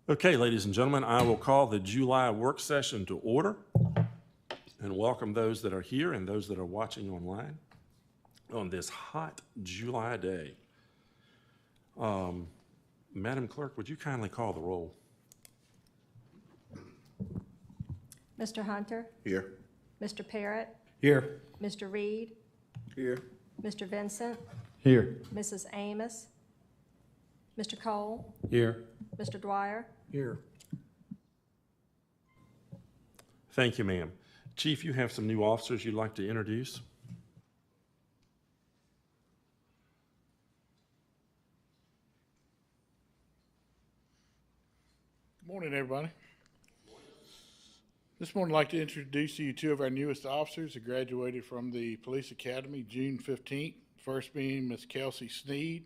Okay, ladies and gentlemen, I will call the July work session to order and welcome those that are here and those that are watching online on this hot July day. Madam Clerk, would you kindly call the roll? Mr. Hunter, Here. Mr. Parrott, Here. Mr. Reed, Here. Mr. Vincent, Here. Mrs. Amos, Mr. Cole, Here. Mr. Dwyer. Here. Thank you, ma'am. Chief, you have some new officers you'd like to introduce? Good morning, everybody. This morning, I'd like to introduce to you two of our newest officers who graduated from the Police Academy June 15th. First being Miss Kelsey Sneed.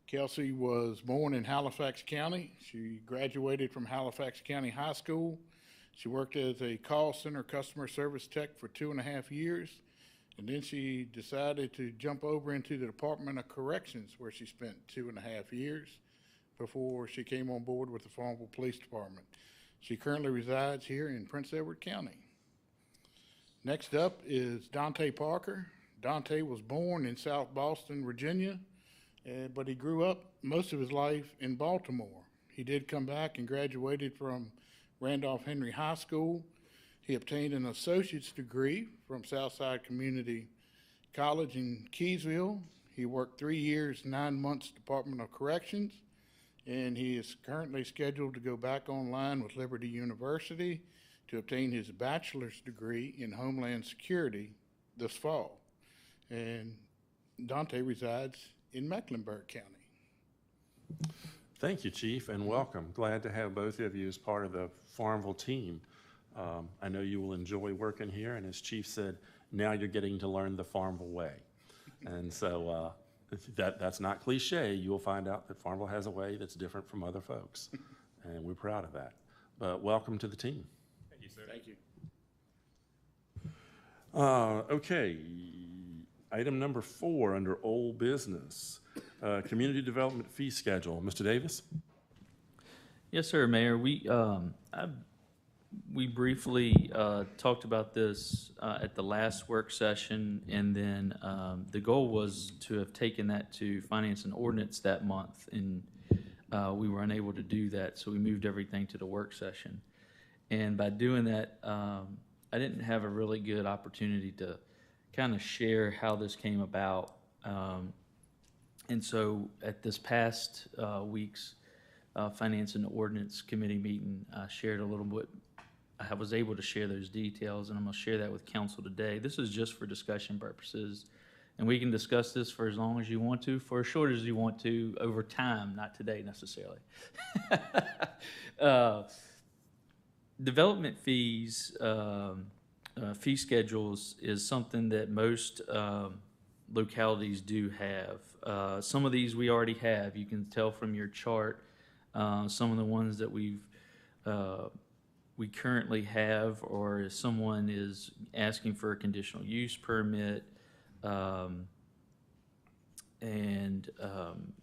Kelsey was born in Halifax County. She graduated from Halifax County High School. She worked as a call center customer service tech for 2.5 years. And then she decided to jump over into the Department of Corrections, where she spent 2.5 years before she came on board with the Farmville Police Department. She currently resides here in Prince Edward County. Next up is Dante Parker. Dante was born in South Boston, Virginia, but he grew up most of his life in Baltimore. He did come back and graduated from Randolph Henry High School. He obtained an associate's degree from Southside Community College in Keysville. He worked 3 years, 9 months, Department of Corrections, and he is currently scheduled to go back online with Liberty University to obtain his bachelor's degree in Homeland Security this fall. And Dante resides in Mecklenburg County. Thank you, Chief, and welcome. Glad to have both of you as part of the Farmville team. I know you will enjoy working here, and as Chief said, now you're getting to learn the Farmville way. And so that's not cliche. You will find out that Farmville has a way that's different from other folks, and we're proud of that. But welcome to the team. Thank you, sir. Thank you. Okay, item number 4 under old business, community development fee schedule. Mr. Davis? Yes, sir, Mayor. We briefly talked about this at the last work session, and then the goal was to have taken that to Finance and Ordinance that month, and we were unable to do that, so we moved everything to the work session. And by doing that, I didn't have a really good opportunity to kind of share how this came about. And so at this past week's Finance and Ordinance Committee meeting, I shared a little bit. I was able to share those details, and I'm going to share that with council today. This is just for discussion purposes, and we can discuss this for as long as you want to, for as short as you want to, over time, not today necessarily. Development fees, fee schedules is something that most localities do have. Some of these we already have. You can tell from your chart. Some of the ones that we currently have, or if someone is asking for a conditional use permit, and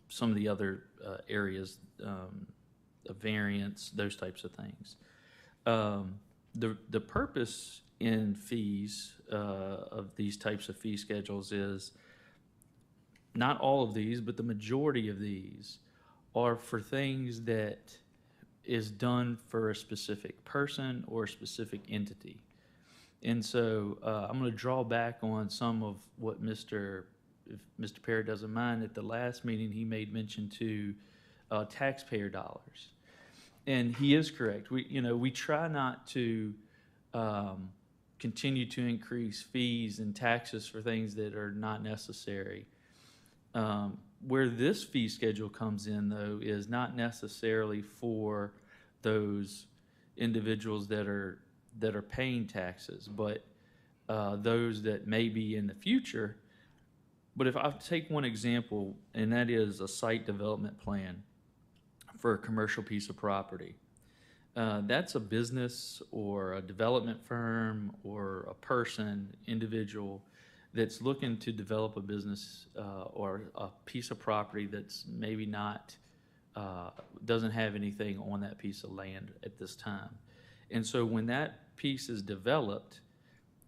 some of the other areas, a variance, those types of things. The purpose in fees of these types of fee schedules is not all of these, but the majority of these are for things that is done for a specific person or a specific entity. And so I'm going to draw back on some of what if Mr. Parrott doesn't mind, at the last meeting he made mention to taxpayer dollars. And he is correct. We try not to continue to increase fees and taxes for things that are not necessary. Where this fee schedule comes in, though, is not necessarily for those individuals that are paying taxes, but those that may be in the future. But if I take one example, and that is a site development plan for a commercial piece of property. That's a business or a development firm or a person, individual, that's looking to develop a business or a piece of property that's maybe not doesn't have anything on that piece of land at this time. And so when that piece is developed,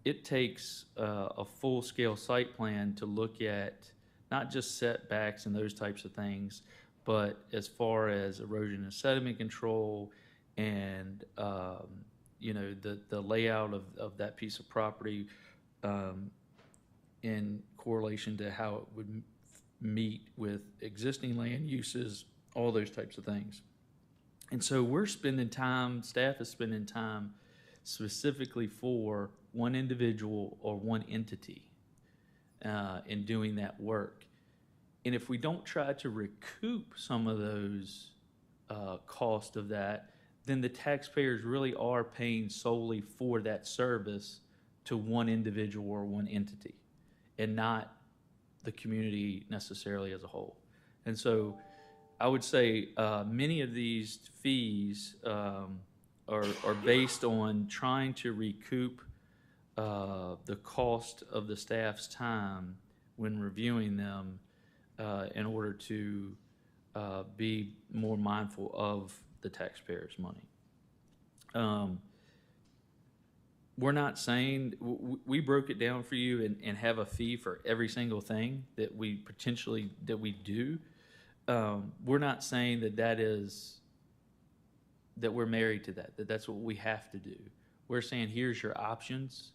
it takes a full-scale site plan to look at not just setbacks and those types of things, but as far as erosion and sediment control and, the layout of that piece of property in correlation to how it would meet with existing land uses, all those types of things. And so we're spending time, staff is spending time specifically for one individual or one entity in doing that work. And if we don't try to recoup some of those cost of that, then the taxpayers really are paying solely for that service to one individual or one entity, and not the community necessarily as a whole. And so I would say many of these fees are based on trying to recoup the cost of the staff's time when reviewing them in order to be more mindful of the taxpayers' money. We're not saying, we broke it down for you and have a fee for every single thing that we do. We're not saying that we're married to that's what we have to do. We're saying, here's your options.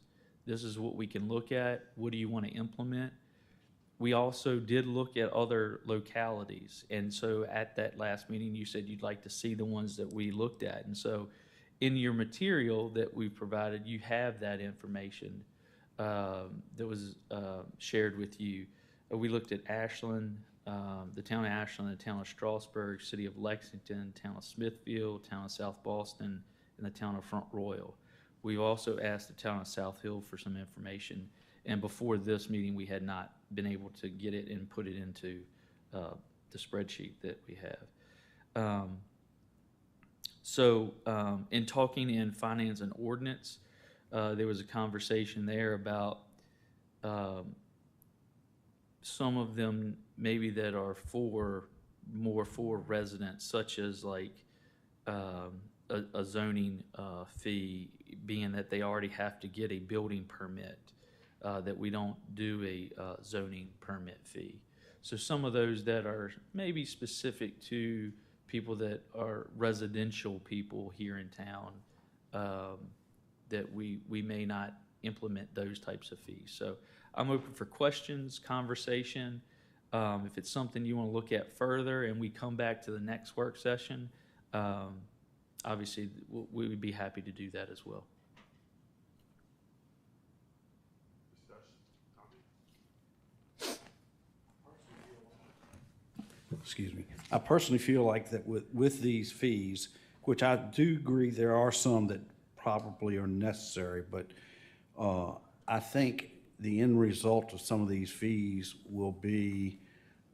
This is what we can look at. What do you want to implement? We also did look at other localities. And so at that last meeting, you said you'd like to see the ones that we looked at. And so in your material that we provided, you have that information that was shared with you. We looked at Ashland, the town of Ashland, the town of Strasburg, city of Lexington, town of Smithfield, town of South Boston, and the town of Front Royal. We've also asked the town of South Hill for some information. And before this meeting, we had not been able to get it and put it into the spreadsheet that we have. In talking in finance and ordinance, there was a conversation there about some of them maybe that are more for residents, such as like a zoning fee, being that they already have to get a building permit, that we don't do a zoning permit fee. So some of those that are maybe specific to people that are residential people here in town, that we may not implement those types of fees. So I'm open for questions, conversation. If it's something you want to look at further and we come back to the next work session, obviously we would be happy to do that as well. Excuse me. I personally feel like that with these fees, which I do agree there are some that probably are necessary, but I think the end result of some of these fees will be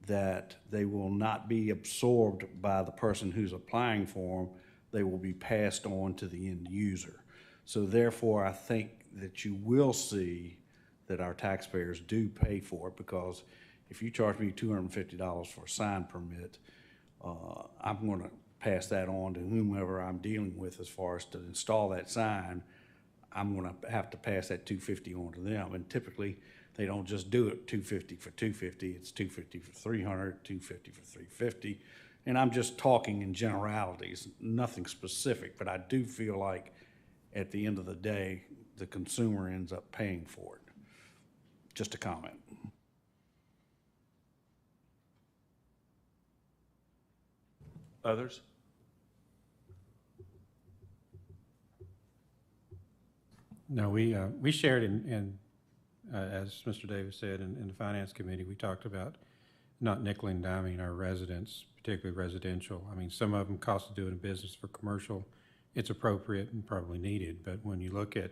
that they will not be absorbed by the person who's applying for them. They will be passed on to the end user. So therefore, I think that you will see that our taxpayers do pay for it, because if you charge me $250 for a sign permit, I'm going to pass that on to whomever I'm dealing with as far as to install that sign. I'm going to have to pass that $250 on to them. And typically, they don't just do it $250 for $250. It's $250 for $300, $250 for $350. And I'm just talking in generalities, nothing specific. But I do feel like at the end of the day, the consumer ends up paying for it. Just a comment. Others? No, we shared as Mr. Davis said, in the Finance Committee, we talked about not nickel and diming our residents, particularly residential. I mean, some of them cost of doing business. For commercial, it's appropriate and probably needed. But when you look at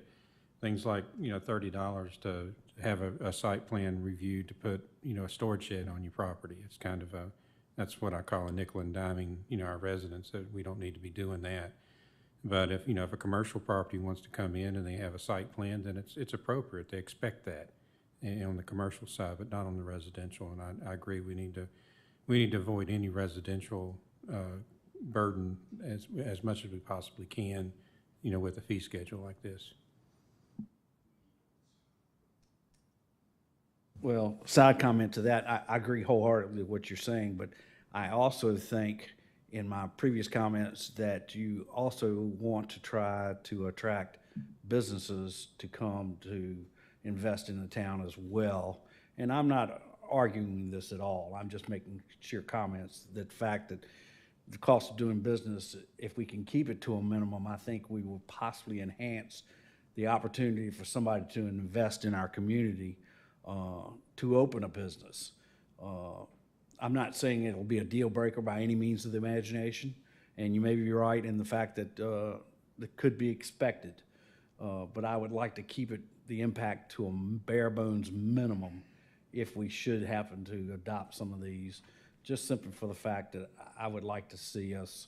things like, $30 to have a site plan reviewed to put, a storage shed on your property, it's kind of that's what I call a nickel and diming, our residents, that we don't need to be doing that. But if a commercial property wants to come in and they have a site plan, then it's appropriate. They expect that on the commercial side, but not on the residential. And I agree, we need to avoid any residential burden as much as we possibly can, with a fee schedule like this. Well, side comment to that, I agree wholeheartedly with what you're saying, but I also think in my previous comments that you also want to try to attract businesses to come to invest in the town as well. And I'm not arguing this at all. I'm just making sheer comments that fact that the cost of doing business, if we can keep it to a minimum, I think we will possibly enhance the opportunity for somebody to invest in our community, to open a business. I'm not saying it'll be a deal breaker by any means of the imagination, and you may be right in the fact that that could be expected. But I would like to keep the impact to a bare bones minimum if we should happen to adopt some of these, just simply for the fact that I would like to see us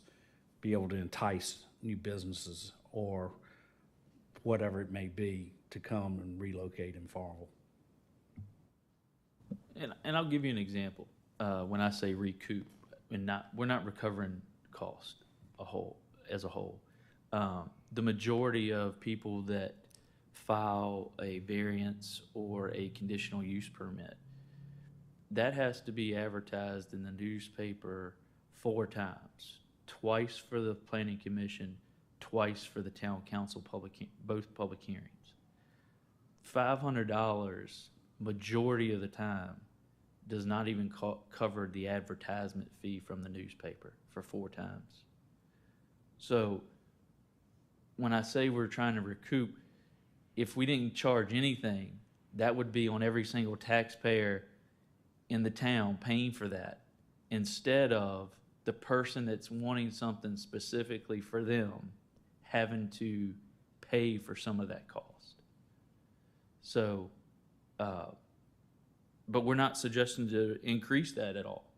be able to entice new businesses or whatever it may be to come and relocate in Farmville. And I'll give you an example. When I say recoup, we're not recovering cost as a whole. The majority of people that file a variance or a conditional use permit, that has to be advertised in the newspaper 4 times, twice for the planning commission, twice for the town council both public hearings. $500 majority of the time does not even cover the advertisement fee from the newspaper for 4 times. So when I say we're trying to recoup, if we didn't charge anything, that would be on every single taxpayer in the town paying for that, instead of the person that's wanting something specifically for them having to pay for some of that cost. So, but we're not suggesting to increase that at all.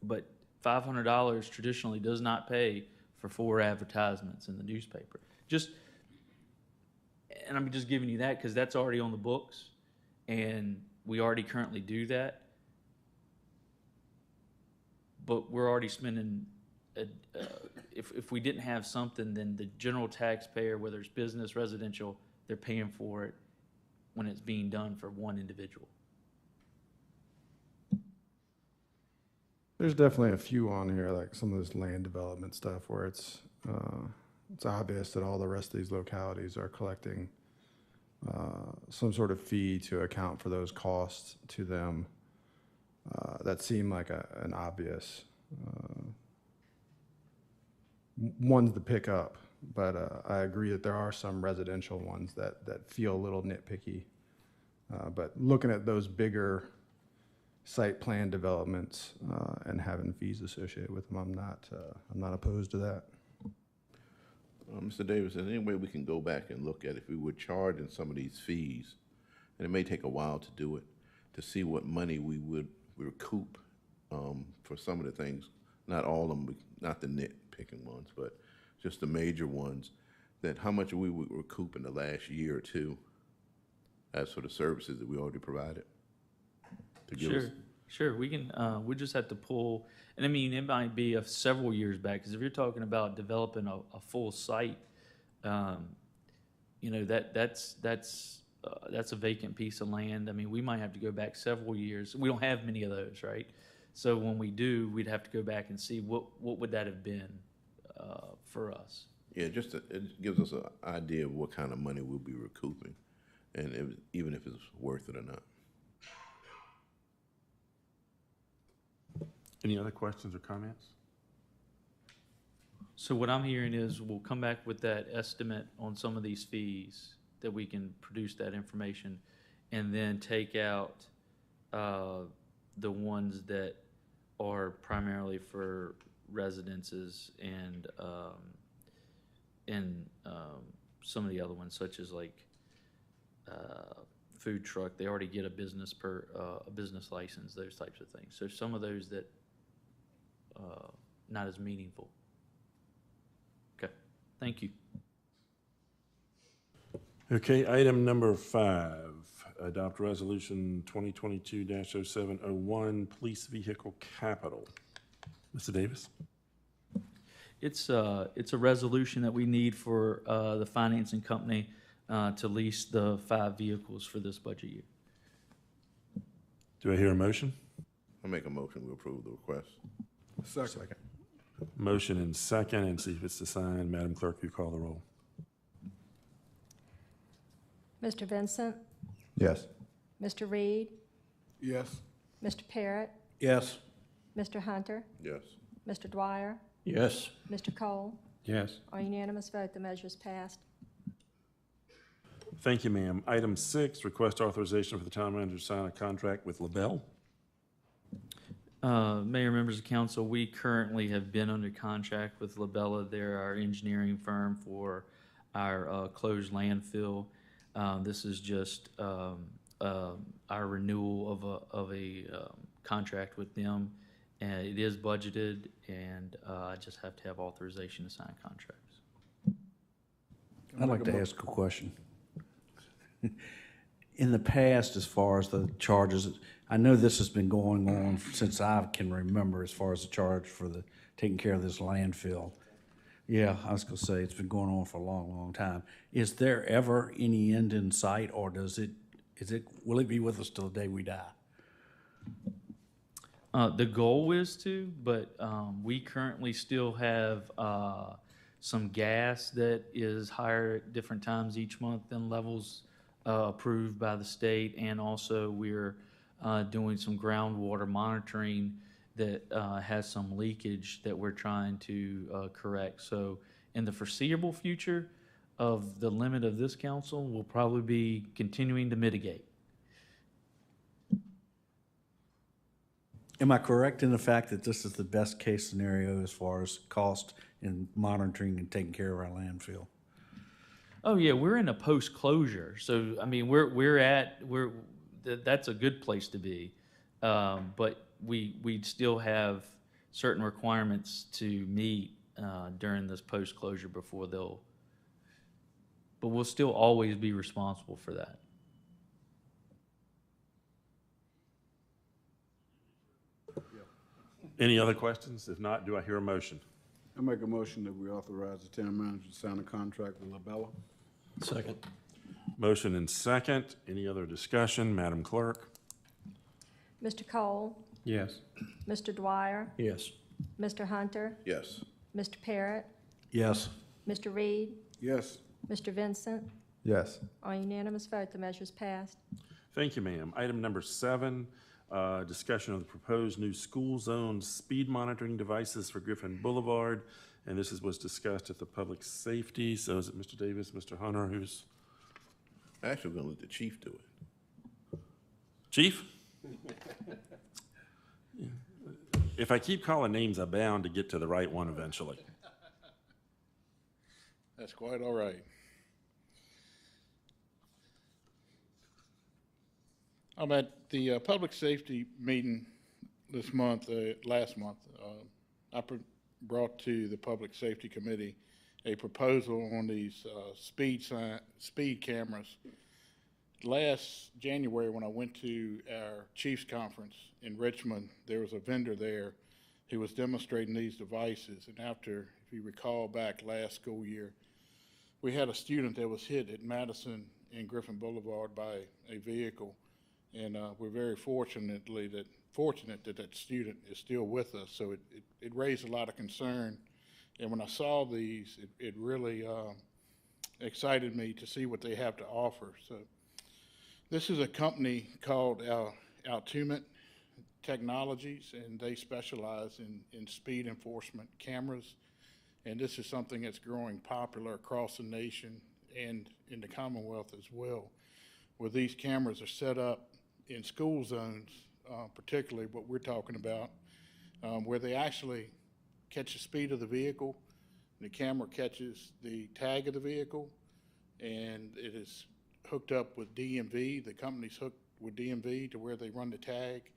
But $500 traditionally does not pay for 4 advertisements in the newspaper. And I'm just giving you that because that's already on the books, and we already currently do that. But we're already spending, if we didn't have something, then the general taxpayer, whether it's business, residential, they're paying for it when it's being done for one individual. There's definitely a few on here, like some of this land development stuff, where it's obvious that all the rest of these localities are collecting some sort of fee to account for those costs to them. That seem like an obvious ones to pick up, but I agree that there are some residential ones that feel a little nitpicky. But looking at those bigger site plan developments and having fees associated with them, I'm not opposed to that. Mr. Davis, is there any way we can go back and look at if we were charging some of these fees, and it may take a while to do it, to see what money we would recoup for some of the things, not all of them, not the nitpicking ones, but just the major ones, that how much we would recoup in the last year or two as for the services that we already provided? To give us- Sure. We can. We just have to pull, and I mean, it might be several years back. Because if you're talking about developing a full site, that's a vacant piece of land. I mean, we might have to go back several years. We don't have many of those, right? So when we do, we'd have to go back and see what would that have been for us. Yeah, it gives us an idea of what kind of money we'll be recouping, and even if it's worth it or not. Any other questions or comments? So what I'm hearing is we'll come back with that estimate on some of these fees, that we can produce that information, and then take out the ones that are primarily for residences and some of the other ones, such as like food truck. They already get a business license, those types of things. So some of those that not as meaningful. Okay, thank you. Okay, item number 5, adopt resolution 2022-0701, police vehicle capital. Mr. Davis? It's a resolution that we need for the financing company to lease the 5 vehicles for this budget year. Do I hear a motion? I make a motion, we approve the request. Second. Motion and second, and see if it's assigned. Madam Clerk, you call the roll. Mr. Vincent, Yes. Mr. Reed, Yes. Mr. Parrott, Yes. Mr. Hunter, Yes. Mr. Dwyer, Yes. Mr. Cole. Yes. On unanimous vote, the measure is passed. Thank you, ma'am. Item 6, request authorization for the town manager to sign a contract with LaBelle. Mayor, members of council, we currently have been under contract with Labella. They're our engineering firm for our closed landfill. This is just our renewal of a contract with them. And it is budgeted, and I just have to have authorization to sign contracts. I'd like to ask a question. In the past, as far as the charges, I know this has been going on since I can remember as far as the charge for the taking care of this landfill. Yeah, I was gonna say, it's been going on for a long, long time. Is there ever any end in sight, or will it be with us till the day we die? The goal is to, but we currently still have some gas that is higher at different times each month than levels approved by the state, and also we're doing some groundwater monitoring that has some leakage that we're trying to correct. So in the foreseeable future of the limit of this council, we'll probably be continuing to mitigate. Am I correct in the fact that this is the best case scenario as far as cost in monitoring and taking care of our landfill? Oh yeah, we're in a post-closure, so I mean that's a good place to be, but we still have certain requirements to meet during this post-closure before but we'll still always be responsible for that. Any other questions? If not, do I hear a motion? I make a motion that we authorize the town manager to sign a contract with LaBella. Second. Motion and second. Any other discussion? Madam Clerk? Mr. Cole, Yes. Mr. Dwyer, Yes. Mr. Hunter, Yes. Mr. Parrott, Yes. Mr. Reed, Yes. Mr. Vincent. Yes. On unanimous vote, the measure is passed. Thank you, ma'am. Item number 7, discussion of the proposed new school zone speed monitoring devices for Griffin Boulevard. And this was discussed at the public safety. So is it Mr. Davis, Mr. Hunter, who's? Actually, we're gonna let the chief do it. Chief? If I keep calling names, I'm bound to get to the right one eventually. That's quite all right. I'm at the public safety meeting this month, last month. I brought to the Public Safety Committee a proposal on these speed cameras. Last January, when I went to our Chiefs Conference in Richmond, there was a vendor there who was demonstrating these devices. And after, if you recall back last school year, we had a student that was hit at Madison and Griffin Boulevard by a vehicle. And we're very fortunate that that student is still with us. So it raised a lot of concern. And when I saw these, it really excited me to see what they have to offer. So this is a company called Altumit Technologies, and they specialize in speed enforcement cameras. And this is something that's growing popular across the nation and in the Commonwealth as well, where these cameras are set up in school zones, particularly what we're talking about, where they actually catch the speed of the vehicle, the camera catches the tag of the vehicle, and it is hooked up with DMV. The company's hooked with DMV to where they run the tag,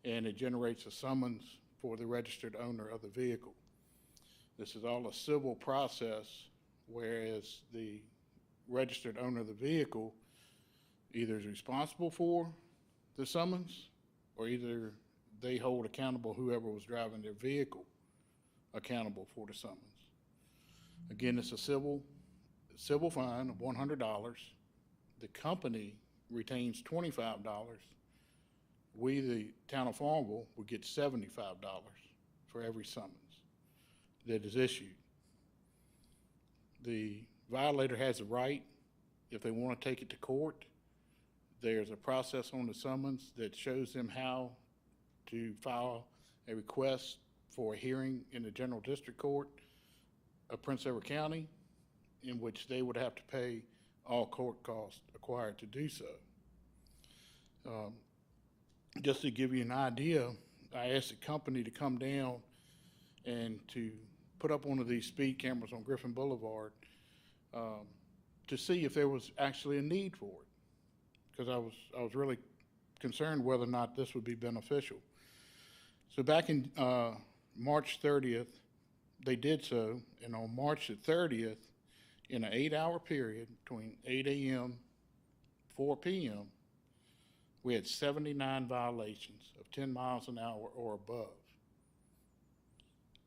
and it generates a summons for the registered owner of the vehicle. This is all a civil process, whereas the registered owner of the vehicle either is responsible for the summons, or either they hold accountable whoever was driving their vehicle accountable for the summons. Again, it's a civil fine of $100. The company retains $25. We, the town of Farmville, would get $75 for every summons that is issued. The violator has a right, if they want to take it to court, there's a process on the summons that shows them how to file a request for a hearing in the General District Court of Prince Edward County, in which they would have to pay all court costs required to do so. Just to give you an idea, I asked the company to come down and to put up one of these speed cameras on Griffin Boulevard to see if there was actually a need for it, because I was really concerned whether or not this would be beneficial. So back in March 30th, they did so, and on March the 30th, in an 8-hour period between 8 a.m. 4 p.m., we had 79 violations of 10 miles an hour or above.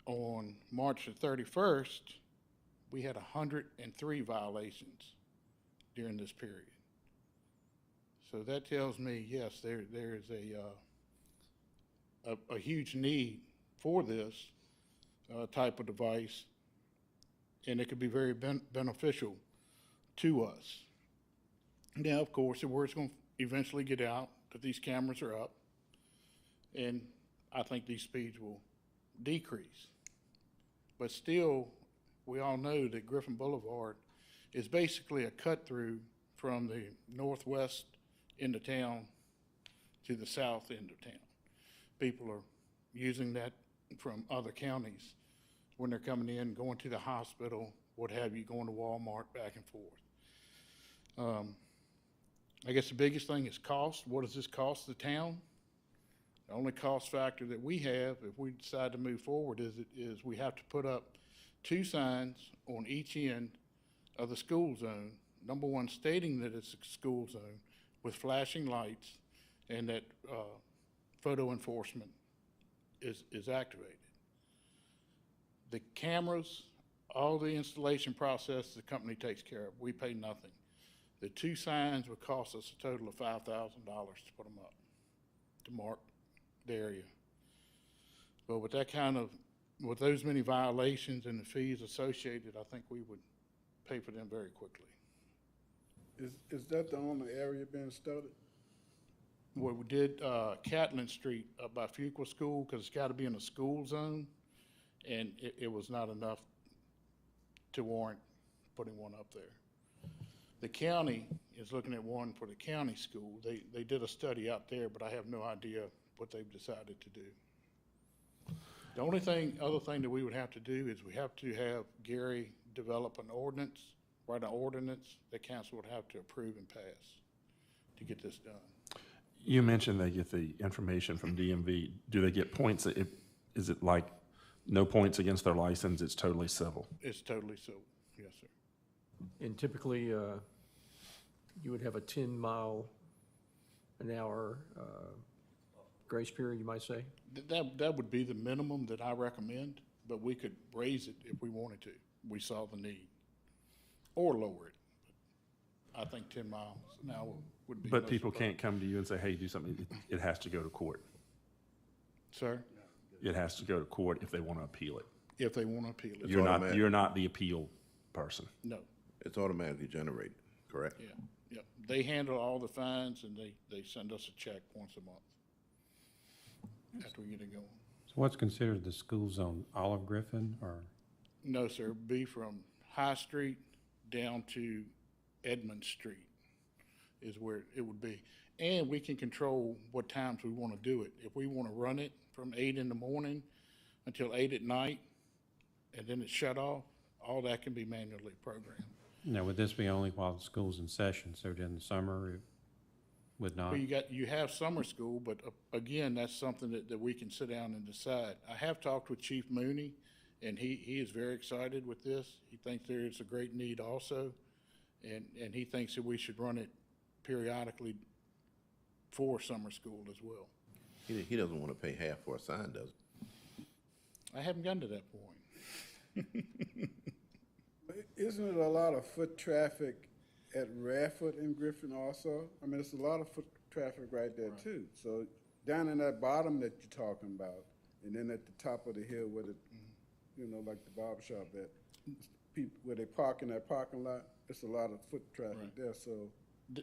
On March the 31st, we had 103 violations during this period. So that tells me, yes, there is a huge need for this type of device, and it could be very beneficial to us. Now, of course, the word's going to eventually get out that these cameras are up, and I think these speeds will decrease. But still, we all know that Griffin Boulevard is basically a cut-through from the northwest end of town to the south end of town. People are using that from other counties when they're coming in, going to the hospital, what have you, going to Walmart, back and forth. I guess the biggest thing is cost. What does this cost the town? The only cost factor that we have, if we decide to move forward, is we have to put up 2 signs on each end of the school zone. Number one, stating that it's a school zone with flashing lights, and that photo enforcement is activated. The cameras, all the installation process, the company takes care of. We pay nothing. The 2 signs would cost us a total of $5,000 to put them up, to mark the area. But with with those many violations and the fees associated, I think we would pay for them very quickly. Is that the only area being studied? What we did, Catlin Street up by Fuqua School, because it's got to be in a school zone, and it was not enough to warrant putting one up there. The county is looking at one for the county school. They did a study out there, but I have no idea what they've decided to do. The only other thing that we would have to do is we have to have Gary develop an ordinance, write an ordinance that council would have to approve and pass to get this done. You mentioned they get the information from DMV. Do they get points? Is it like no points against their license? It's totally civil? It's totally civil, yes, sir. And typically, you would have a 10-mile-an-hour grace period, you might say? That would be the minimum that I recommend, but we could raise it if we wanted to. We saw the need, or lower it. I think 10 miles an hour would be. But people can't come to you and say, hey, do something. It has to go to court. Sir? It has to go to court if they want to appeal it. If they want to appeal it. automatic. You're not the appeal person. No, It's automatically generated, correct? yeah. They handle all the fines, and they send us a check once a month after we get it going. So what's considered the school zone? Olive Griffin or? No, sir, be from High Street down to Edmund Street is where it would be. And we can control what times we want to do it. If we want to run it from 8 in the morning until 8 at night, and then it's shut off, all that can be manually programmed. Now, would this be only while the school's in session? So during the summer, it would not? Well, you have summer school, but again, that's something that we can sit down and decide. I have talked with Chief Mooney, and he is very excited with this. He thinks there is a great need also, and he thinks that we should run it periodically for summer school as well. He doesn't want to pay half for a sign, does he? I haven't gotten to that point. Isn't it a lot of foot traffic at Radford and Griffin also? I mean, it's a lot of foot traffic right there too. So down in that bottom that you're talking about, and then at the top of the hill where the, you know, like the barber shop at, people, where they park in that parking lot, it's a lot of foot traffic Right. there, so.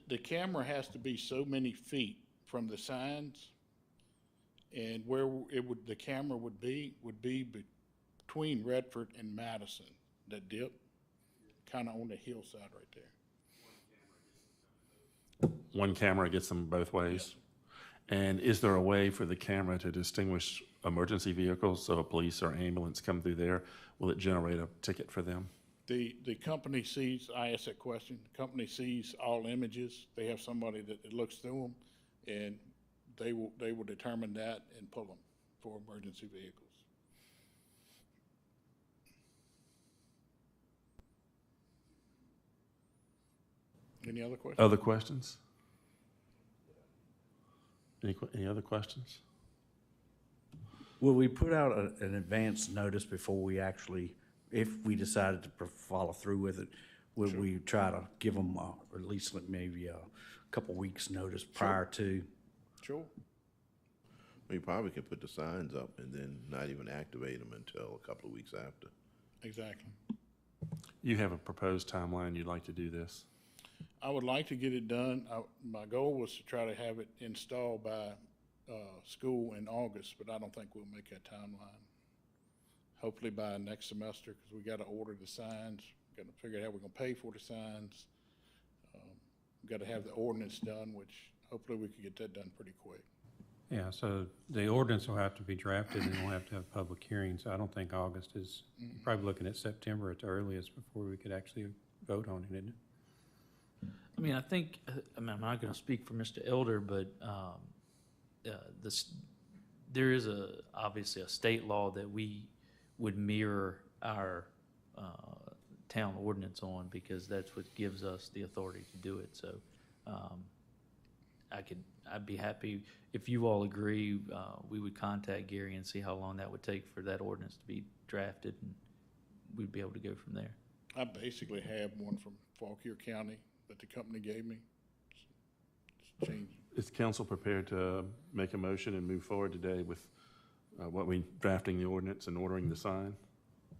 The camera has to be so many feet from the signs, and where the camera would be between Redford and Madison, that dip, kind of on the hillside right there. One camera gets them both ways? And is there a way for the camera to distinguish emergency vehicles? So a police or ambulance come through there, will it generate a ticket for them? The company sees, I asked that question, the company sees all images. They have somebody that looks through them, and they will determine that and pull them for emergency vehicles. Any other questions? Other questions? Any other questions? Will we put out an advance notice before we actually, if we decided to follow through with it? Will we try to give them, or at least like maybe a couple weeks' notice prior to? Sure. We probably could put the signs up and then not even activate them until a couple of weeks after. Exactly. You have a proposed timeline you'd like to do this? I would like to get it done. My goal was to try to have it installed by school in August, but I don't think we'll make that timeline. Hopefully by next semester, because we got to order the signs, got to figure out how we're going to pay for the signs. We got to have the ordinance done, which hopefully we could get that done pretty quick. Yeah, so the ordinance will have to be drafted and we'll have to have public hearings. I don't think August is, probably looking at September at the earliest before we could actually vote on it, isn't it? I mean, I'm not going to speak for Mr. Elder, but there is obviously a state law that we would mirror our town ordinance on, because that's what gives us the authority to do it. So I'd be happy if you all agree. We would contact Gary and see how long that would take for that ordinance to be drafted, and we'd be able to go from there. I basically have one from Fauquier County that the company gave me. Just change. Is council prepared to make a motion and move forward today with drafting the ordinance and ordering the sign?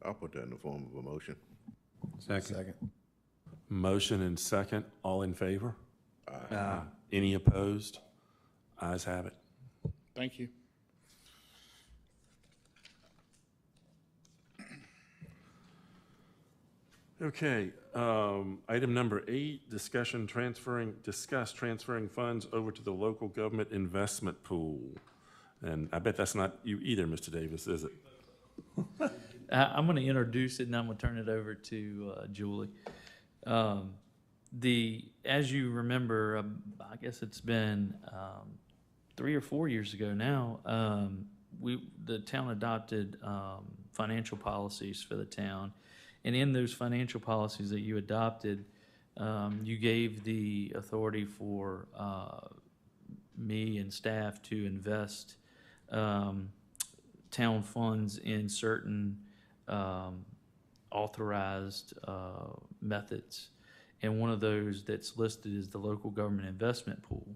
I'll put that in the form of a motion. Second. Motion and second, all in favor? Any opposed? Ayes have it. Thank you. Okay, item number 8, discuss transferring funds over to the local government investment pool. And I bet that's not you either, Mr. Davis, is it? I'm going to introduce it, and I'm going to turn it over to Julie. As you remember, I guess it's been 3 or 4 years ago now, the town adopted financial policies for the town. And in those financial policies that you adopted, you gave the authority for me and staff to invest town funds in certain authorized methods. And one of those that's listed is the local government investment pool.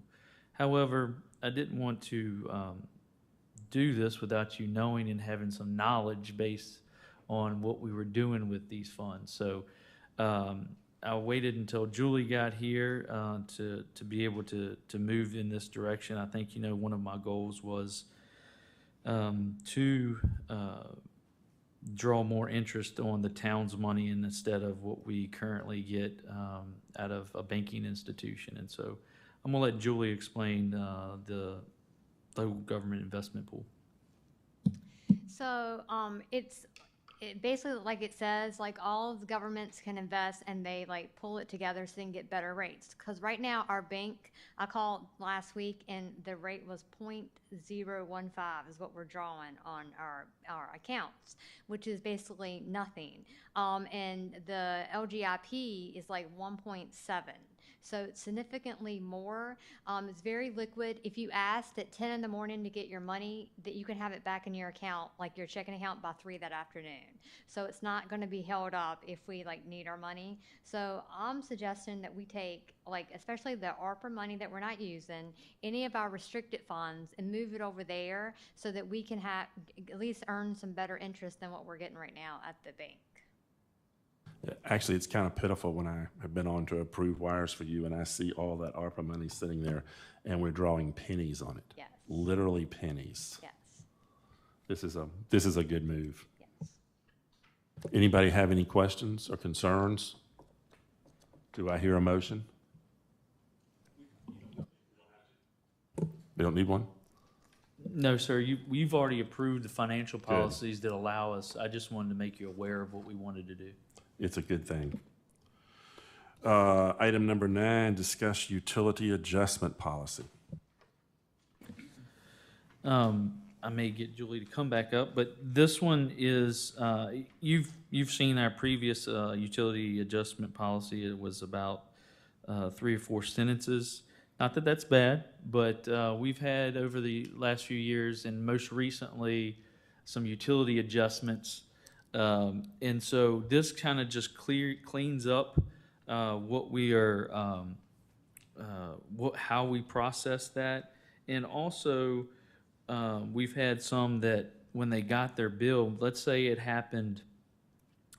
However, I didn't want to do this without you knowing and having some knowledge based on what we were doing with these funds. So I waited until Julie got here to be able to move in this direction. I think, one of my goals was to draw more interest on the town's money instead of what we currently get out of a banking institution. And so I'm going to let Julie explain the local government investment pool. So it basically, like it says, like all of the governments can invest and they like pull it together so they can get better rates. Because right now our bank, I called last week and the rate was 0.015 is what we're drawing on our accounts, which is basically nothing. And the LGIP is like 1.7. So it's significantly more. It's very liquid. If you asked at 10 in the morning to get your money, that you can have it back in your account, like your checking account, by 3 that afternoon. So it's not going to be held up if we like need our money. So I'm suggesting that we take, like, especially the ARPA money that we're not using, any of our restricted funds, and move it over there so that we can have, at least earn some better interest than what we're getting right now at the bank. Actually, it's kind of pitiful when I have been on to approve wires for you and I see all that ARPA money sitting there and we're drawing pennies on it. Yes. Literally pennies. Yes. This is a good move. Yes. Anybody have any questions or concerns? Do I hear a motion? We don't need one? No, sir, you've already approved the financial policies that allow us. I just wanted to make you aware of what we wanted to do. It's a good thing. Item number 9, discuss utility adjustment policy. I may get Julie to come back up, but this one is, you've seen our previous utility adjustment policy. It was about 3 or 4 sentences. Not that that's bad, but we've had over the last few years and most recently some utility adjustments. And so this kind of just cleans up what we are, how we process that. And also, we've had some that when they got their bill, let's say it happened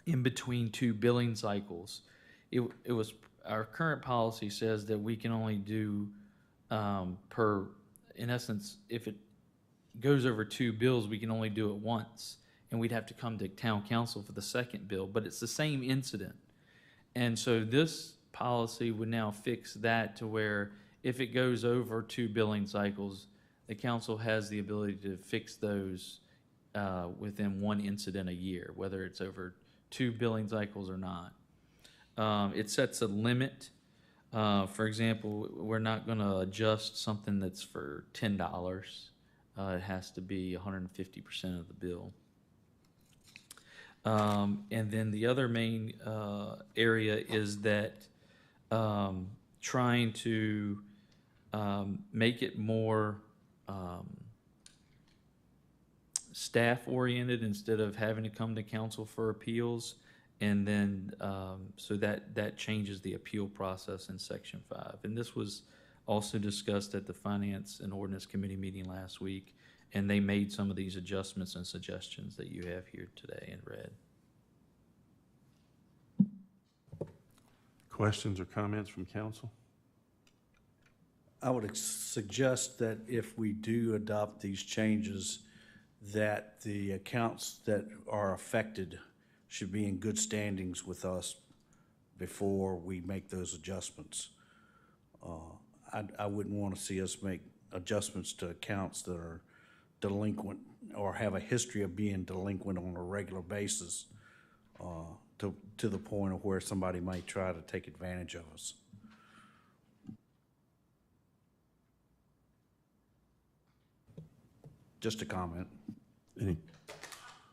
in between 2 billing cycles. It was, our current policy says that we can only do in essence, if it goes over 2 bills, we can only do it once. And we'd have to come to town council for the second bill, but it's the same incident. And so this policy would now fix that to where if it goes over 2 billing cycles, the council has the ability to fix those within 1 incident a year, whether it's over 2 billing cycles or not. It sets a limit. For example, we're not going to adjust something that's for $10. It has to be 150% of the bill. And then the other main area is that trying to make it more staff-oriented instead of having to come to council for appeals. And then, so that changes the appeal process in Section 5. And this was also discussed at the Finance and Ordinance Committee meeting last week, and they made some of these adjustments and suggestions that you have here today and read. Questions or comments from council? I would suggest that if we do adopt these changes, that the accounts that are affected should be in good standings with us before we make those adjustments. I wouldn't want to see us make adjustments to accounts that are delinquent or have a history of being delinquent on a regular basis to the point of where somebody might try to take advantage of us. Just a comment. Any?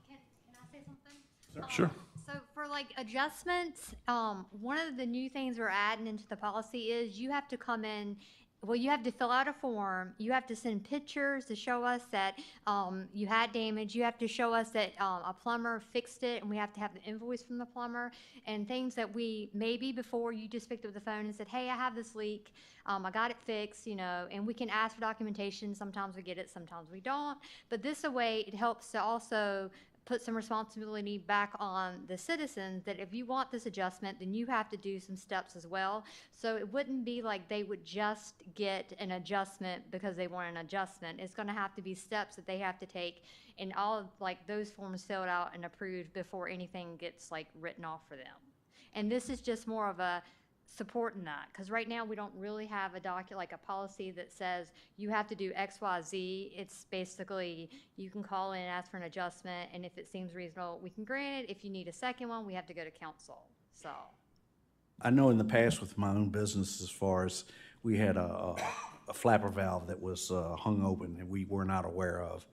Can I say something? Sure. So for like adjustments, one of the new things we're adding into the policy is you have to come in, well, you have to fill out a form. You have to send pictures to show us that you had damage. You have to show us that a plumber fixed it, and we have to have the invoice from the plumber and things that we, maybe before you just picked up the phone and said, hey, I have this leak. I got it fixed, you know, and we can ask for documentation. Sometimes we get it, sometimes we don't. But this way, it helps to also put some responsibility back on the citizens that if you want this adjustment, then you have to do some steps as well. So it wouldn't be like they would just get an adjustment because they want an adjustment. It's going to have to be steps that they have to take, and all of like those forms filled out and approved before anything gets like written off for them. And this is just more of a supporting that, because right now we don't really have a policy that says you have to do X, Y, Z. It's basically you can call in and ask for an adjustment, and if it seems reasonable, we can grant it. If you need a second one, we have to go to council. So I know in the past with my own business, as far as we had a flapper valve that was hung open and we were not aware of,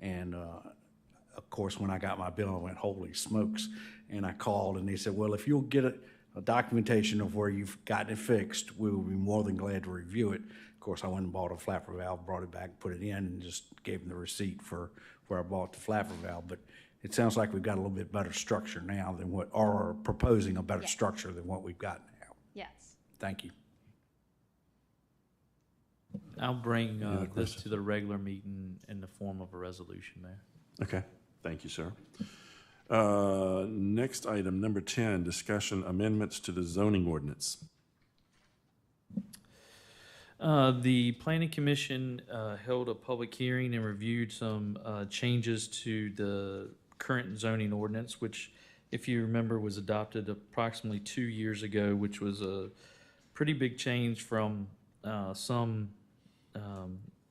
and of course when I got my bill, I went, holy smokes, and I called and they said, well, if you'll get it documentation of where you've gotten it fixed, we will be more than glad to review it. Of course, I went and bought a flapper valve, brought it back, put it in, and just gave them the receipt for where I bought the flapper valve. But it sounds like we've got a little bit better structure now than what, or are proposing a better Yes. structure than what we've got now. Yes. Thank you. I'll bring other this questions? to the regular meeting in the form of a resolution, Mayor. Okay, thank you, sir. Next item, number 10, discussion amendments to the zoning ordinance. The Planning Commission held a public hearing and reviewed some changes to the current zoning ordinance, which, if you remember, was adopted approximately 2 years ago, which was a pretty big change from some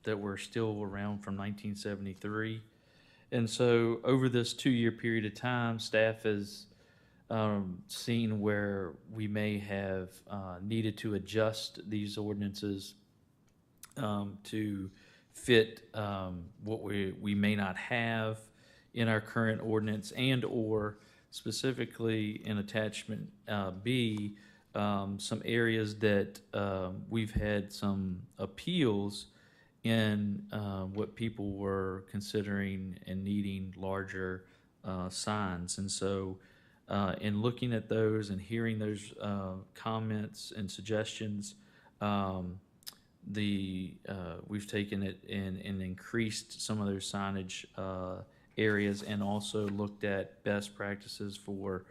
that were still around from 1973. And so over this 2-year period of time, staff has seen where we may have needed to adjust these ordinances to fit what we may not have in our current ordinance, and or specifically in attachment B, some areas that we've had some appeals in what people were considering and needing larger signs. And so in looking at those and hearing those comments and suggestions, we've taken it and increased some of those signage areas, and also looked at best practices for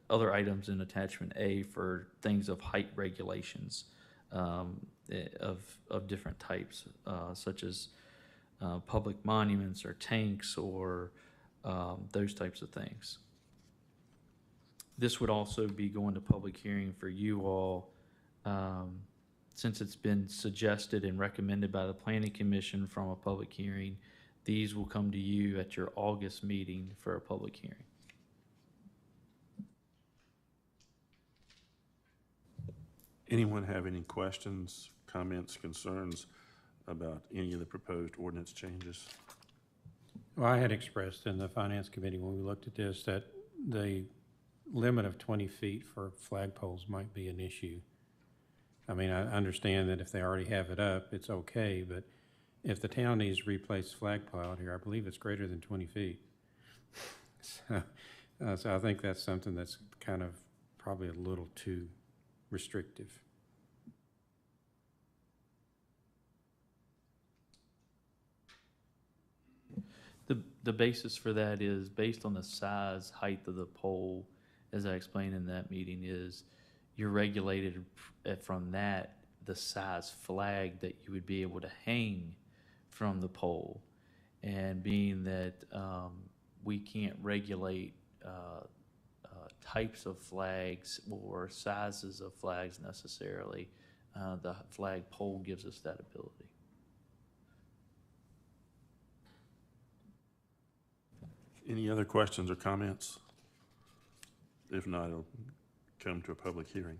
other items in attachment A for things of height regulations of different types, such as public monuments or tanks or those types of things. This would also be going to public hearing for you all, since it's been suggested and recommended by the Planning Commission from a public hearing. These will come to you at your August meeting for a public hearing. Anyone have any questions, comments, concerns about any of the proposed ordinance changes? Well, I had expressed in the Finance Committee when we looked at this that the limit of 20 feet for flagpoles might be an issue. I mean, I understand that if they already have it up, it's okay, but if the town needs to replace flagpole out here, I believe it's greater than 20 feet. So I think that's something that's kind of probably a little too restrictive. The basis for that is based on the size, height of the pole, as I explained in that meeting, is you're regulated from that, the size flag that you would be able to hang from the pole. And being that we can't regulate types of flags or sizes of flags necessarily, the flag pole gives us that ability. Any other questions or comments? If not, it'll come to a public hearing.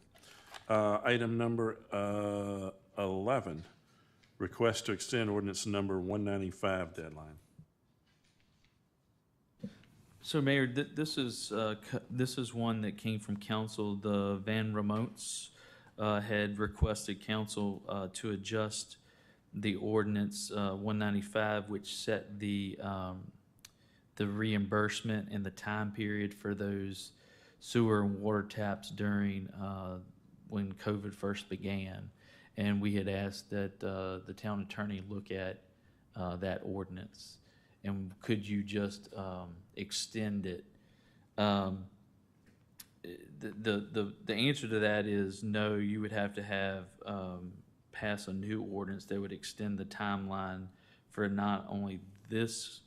Item number 11, request to extend ordinance number 195 deadline. So, Mayor, this is one that came from council. The Van Ramonts had requested council to adjust the ordinance 195, which set the reimbursement and the time period for those sewer and water taps during when COVID first began. And we had asked that the town attorney look at that ordinance. And could you just extend it? The answer to that is no. You would have to pass a new ordinance that would extend the timeline for not only this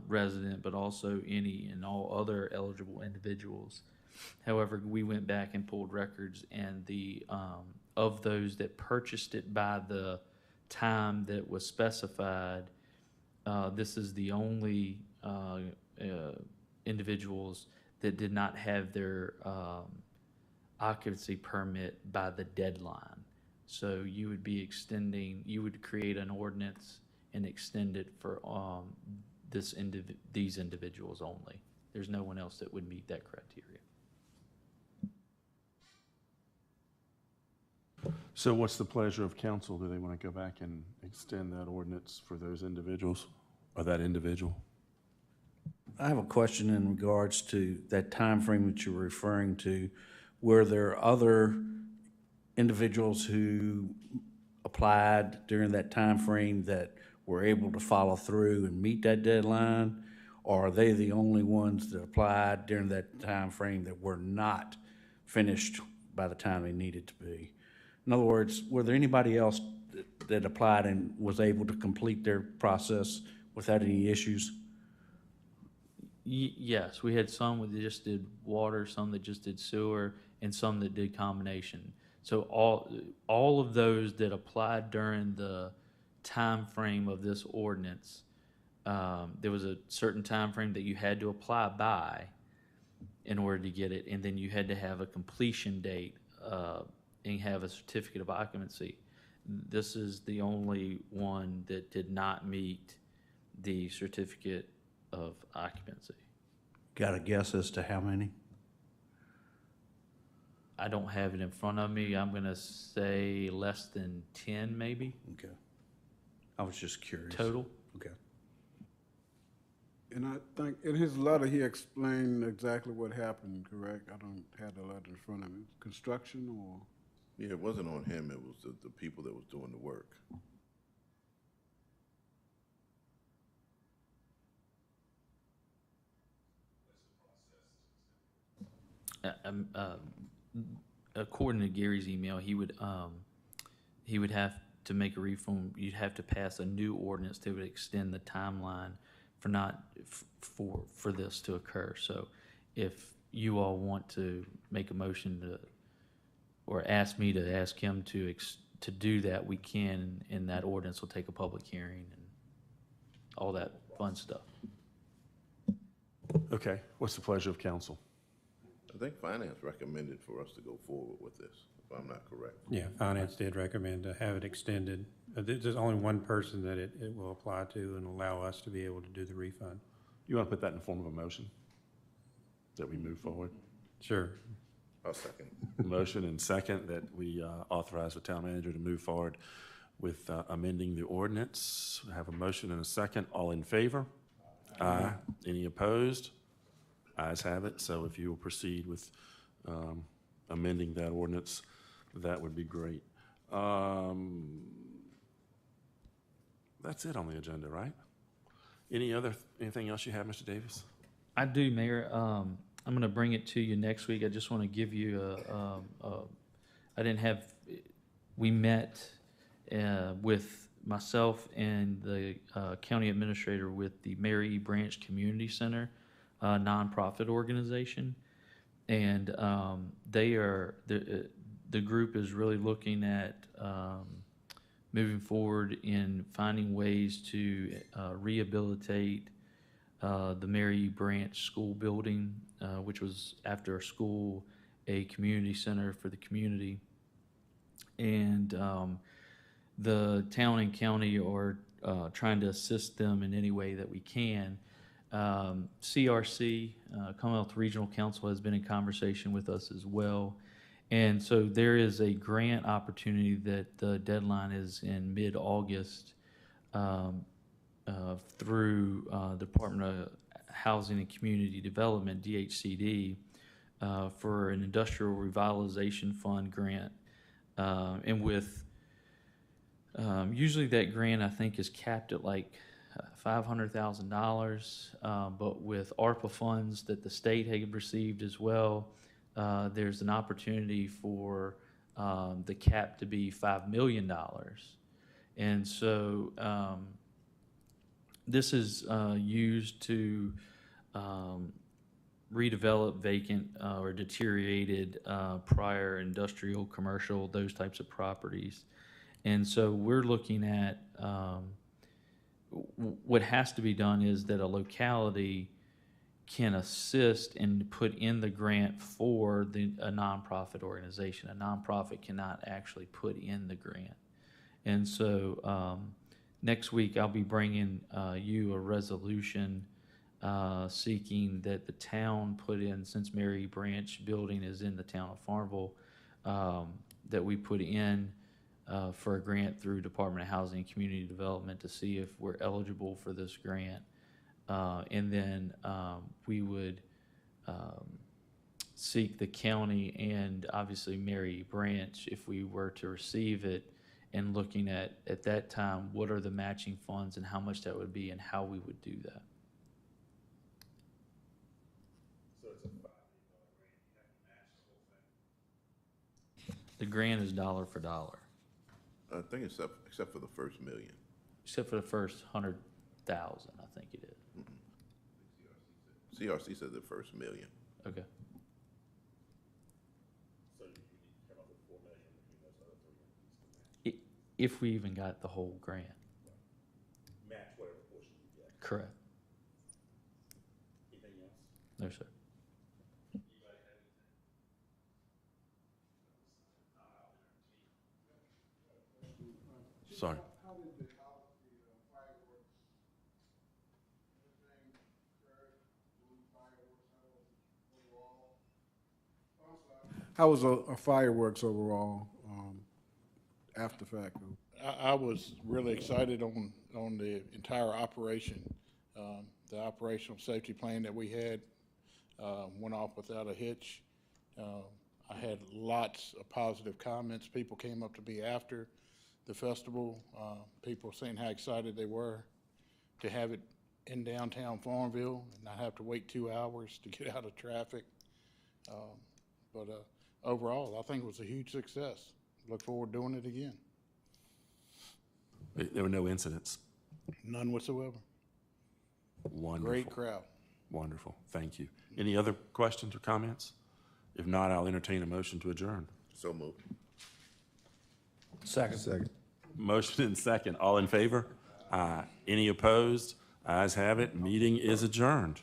resident, but also any and all other eligible individuals. However, we went back and pulled records, and the of those that purchased it by the time that was specified, this is the only individuals that did not have their occupancy permit by the deadline. So you would be extending, you would create an ordinance and extend it for these individuals only. There's no one else that would meet that criteria. So what's the pleasure of council? Do they want to go back and extend that ordinance for those individuals, or that individual? I have a question in regards to that time frame that you were referring to. Were there other individuals who applied during that time frame that were able to follow through and meet that deadline? Or are they the only ones that applied during that time frame that were not finished by the time they needed to be? In other words, were there anybody else that applied and was able to complete their process without any issues? Yes, we had some that just did water, some that just did sewer, and some that did combination. So all of those that applied during the time frame of this ordinance, there was a certain time frame that you had to apply by in order to get it, and then you had to have a completion date and have a certificate of occupancy. This is the only one that did not meet the certificate of occupancy. Got a guess as to how many? I don't have it in front of me. I'm gonna say less than 10 maybe Okay. I was just curious. total. Okay. And I think in his letter, he explained exactly what happened, correct? I don't have the letter in front of me. Construction or? Yeah, it wasn't on him, it was the people that was doing the work. According to Gary's email, he would have to make a reform. You'd have to pass a new ordinance that would extend the timeline for this to occur. So, if you all want to make a motion to, or ask me to ask him to do that, we can, and that ordinance will take a public hearing and all that fun stuff. Okay, what's the pleasure of council? I think finance recommended for us to go forward with this, if I'm not correct. Yeah, finance did recommend to have it extended. There's only one person that it will apply to and allow us to be able to do the refund. You want to put that in the form of a motion? That we move forward? Sure. I'll second. Motion and second that we authorize the town manager to move forward with amending the ordinance. I have a motion and a second. All in favor? Aye. Any opposed? Ayes have it. So if you will proceed with amending that ordinance, that would be great. That's it on the agenda, right? Anything else you have, Mr. Davis? I do, Mayor. I'm going to bring it to you next week. I just want to give you we met with myself and the county administrator with the Mary E. Branch Community Center, nonprofit organization. And the group is really looking at moving forward in finding ways to rehabilitate the Mary E. Branch School building, which was after a school, a community center for the community. And the town and county are trying to assist them in any way that we can. CRC, Commonwealth Regional Council, has been in conversation with us as well. And so there is a grant opportunity that the deadline is in mid-August through the Department of Housing and Community Development, DHCD, for an industrial revitalization fund grant. And with usually that grant, I think, is capped at like $500,000, but with ARPA funds that the state had received as well, there's an opportunity for the cap to be $5 million. And so this is used to redevelop vacant or deteriorated prior industrial, commercial, those types of properties. And so we're looking at what has to be done is that a locality can assist and put in the grant for a nonprofit organization. A nonprofit cannot actually put in the grant. And so next week I'll be bringing you a resolution seeking that the town put in, since Mary Branch building is in the town of Farmville, that we put in for a grant through Department of Housing and Community Development to see if we're eligible for this grant. And then we would seek the county and obviously Mary Branch if we were to receive it, and looking at that time, what are the matching funds and how much that would be and how we would do that. The grant is dollar for dollar, I think except for the first million. except for the first 100,000, I think it is. CRC said the first million. Okay. If we even got the whole grant. Match whatever portion you get. Correct. Anything else? No, sir. Sorry. How did the fireworks, everything occurred, fireworks, how was a fireworks overall, after fact? I was really excited on the entire operation. The operational safety plan that we had went off without a hitch. I had lots of positive comments. People came up to me after the festival, people saying how excited they were to have it in downtown Farmville and not have to wait 2 hours to get out of traffic. But overall, I think it was a huge success. Look forward to doing it again. There were no incidents. None whatsoever. Wonderful. Great crowd. Wonderful. Thank you. Any other questions or comments? If not, I'll entertain a motion to adjourn. So moved. Second. Motion and second. All in favor? Aye. Any opposed? Ayes have it. Meeting is adjourned.